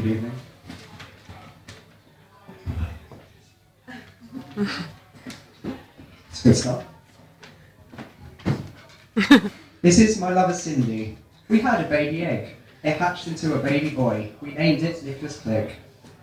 Good evening. It's a good start. This is my lover Cindy. We had a baby egg. It hatched into a baby boy. We named it Nicholas Clegg.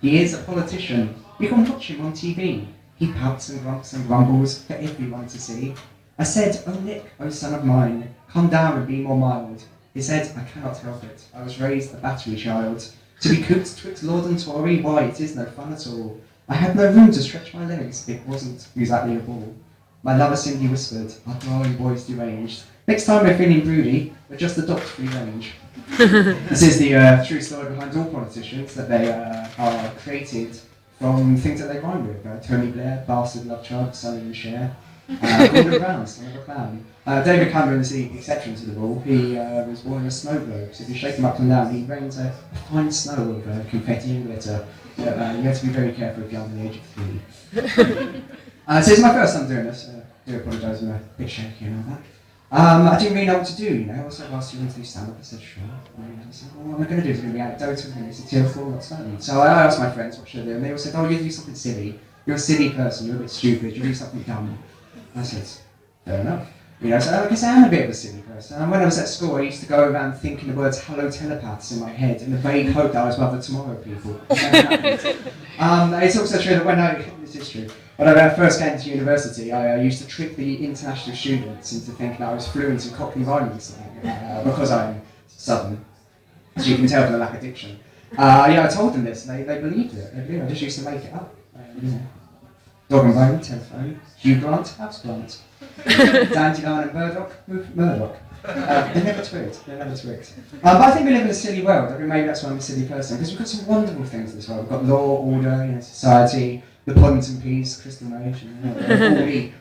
He is a politician. You can watch him on TV. He pouts and grumps and grumbles for everyone to see. I said, "Oh Nick, oh son of mine, come down and be more mild." He said, "I cannot help it. I was raised a battery child. To be cooped twixt Lord and Tory, why, it is no fun at all. I had no room to stretch my legs. It wasn't exactly a ball." My lover Cindy whispered, "Our darling boy's deranged. Next time we're feeling broody, we're just adopt free range." This is the true story behind all politicians, that they are created from things that they rhyme with. Tony Blair, bastard, love child, son in the share. Gordon Brown, son of a clown. David Cameron is the exception to the rule. He was born in a snow globe, so if you shake him up and down, he rains a fine snow of confetti and glitter. You have to be very careful if you're under the age of 3. So it's my first time doing this. I do apologise, I'm a bit shaky and all that. I didn't really know what to do, you know. I also asked you to do stand-up. I said, sure. I said, well, what am I going to do? Is it going to be anecdotal? Is it going to be satirical? What's that? So I asked my friends what should I do, and they all said, "Oh, you do something silly. You're a silly person. You're a bit stupid. You do something dumb." I said, fair enough. You know, so I guess I am a bit of a silly person. And when I was at school, I used to go around thinking the words "hello telepaths" in my head in the vague hope that I was one of the tomorrow people. It's also true that this is true. When I first came to university, I used to trick the international students into thinking I was fluent in Cockney rhyming slang, because I'm Southern, as you can tell from the lack of diction. I told them this, and they believed it. I just used to make it up. Dog and bone, telephone, Hugh Grant, house plant. Dandelion and Murdoch, Murdoch. They're never twigged. But I think we live in a silly world. I mean, maybe that's why I'm a silly person, because we've got some wonderful things in this world. We've got law, order, society, the Puddington Peas, Crystal Age, all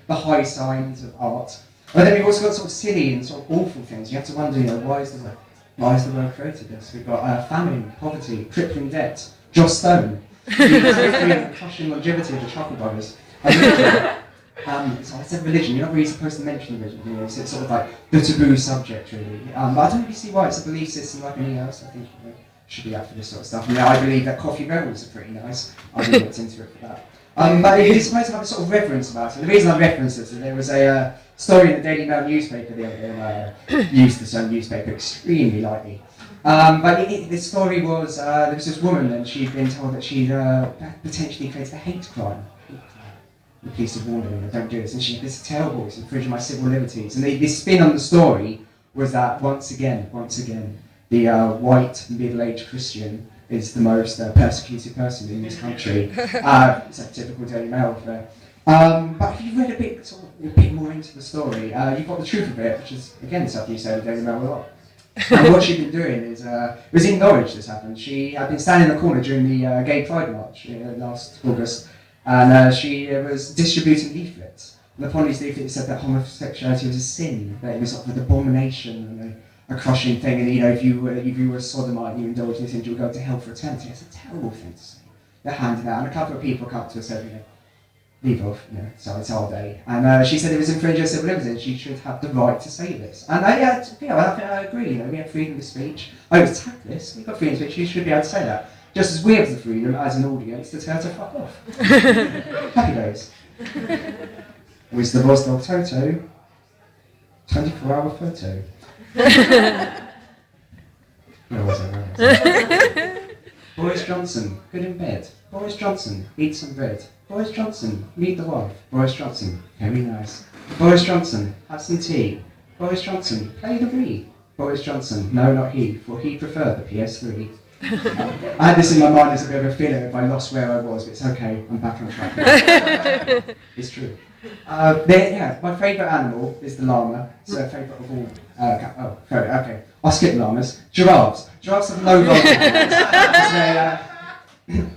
the high signs of art. But then we've also got sort of silly and sort of awful things. You have to wonder, why is the world created this? We've got famine, poverty, crippling debt, Joss Stone, the crushing longevity of the Chuckle Brothers. So I said religion. You're not really supposed to mention religion, so it's sort of like the taboo subject, really. But I don't really see why. It's a belief system like anything else. I think should be out for this sort of stuff. And I believe that coffee rebels are pretty nice. I really looked into it for that. But it's supposed to have a sort of reverence about it. The reason I referenced it is there was a story in the Daily Mail newspaper the other day, and I used this newspaper extremely lightly. But the story was, there was this woman, and she'd been told that she'd potentially created a hate crime. The police had warned her, "Don't do this." And she said, "This is terrible, it's infringing my civil liberties." And the spin on the story was that once again, the white middle-aged Christian is the most persecuted person in this country. It's a typical Daily Mail affair. But if you read a bit more into the story, you've got the truth of it, which is again something you say in the Daily Mail a lot. And what she'd been doing is, it was in Norwich this happened. She had been standing in the corner during the Gay Pride March last August, and she was distributing leaflets. And upon these leaflets it said that homosexuality was a sin, that it was sort of an abomination and a crushing thing, and if you were a sodomite and you indulged in this, you would go to hell for eternity. It's a terrible thing to say. They handed out, and a couple of people come to her and said, leave off, so it's our day. And she said it was infringing civil liberties, she should have the right to say this. And I agree, we have freedom of speech. I was tactless, we've got freedom of speech, you should be able to say that. Just as we have the freedom, as an audience, to tell her to fuck off. Happy days. With the voice dog Toto, 24-hour photo. Where was it? Boris Johnson, good in bed. Boris Johnson, eat some bread. Boris Johnson, meet the wife. Boris Johnson, very nice. Boris Johnson, have some tea. Boris Johnson, play the Wii. Boris Johnson, no, not he, for he preferred the PS3. I had this in my mind as a bit of a feeling if I lost where I was, but it's okay, I'm back on track now. It's true. My favourite animal is the llama. It's a favourite of all. Okay. I'll skip llamas. Giraffes. Giraffes have no vocal cords.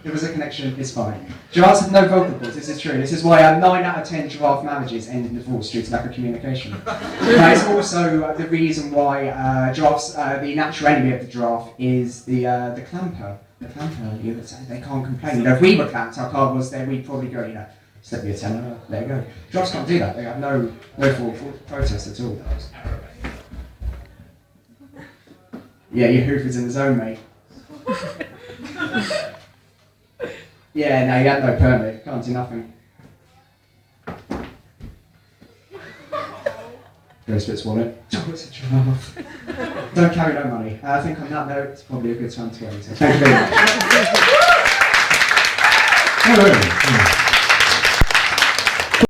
There was a connection, it's fine. Giraffes have no vocal cords, this is true. This is why 9 out of 10 giraffe marriages end in divorce due to lack of communication. That is also the reason why giraffes, the natural enemy of the giraffe is the clamper. The clamper, they can't complain. If we were clamped, our card was there, we'd probably go, step me a tenner, there you go. Giraffes can't do that, they have no full protest at all. Yeah, your hoof is in the zone, mate. Yeah, no, he had no permit. Can't do nothing. Goes to its wallet. Oh, it's a giraffe. Don't carry no money. I think on that note, it's probably a good time to end. So thank you very much. Hello.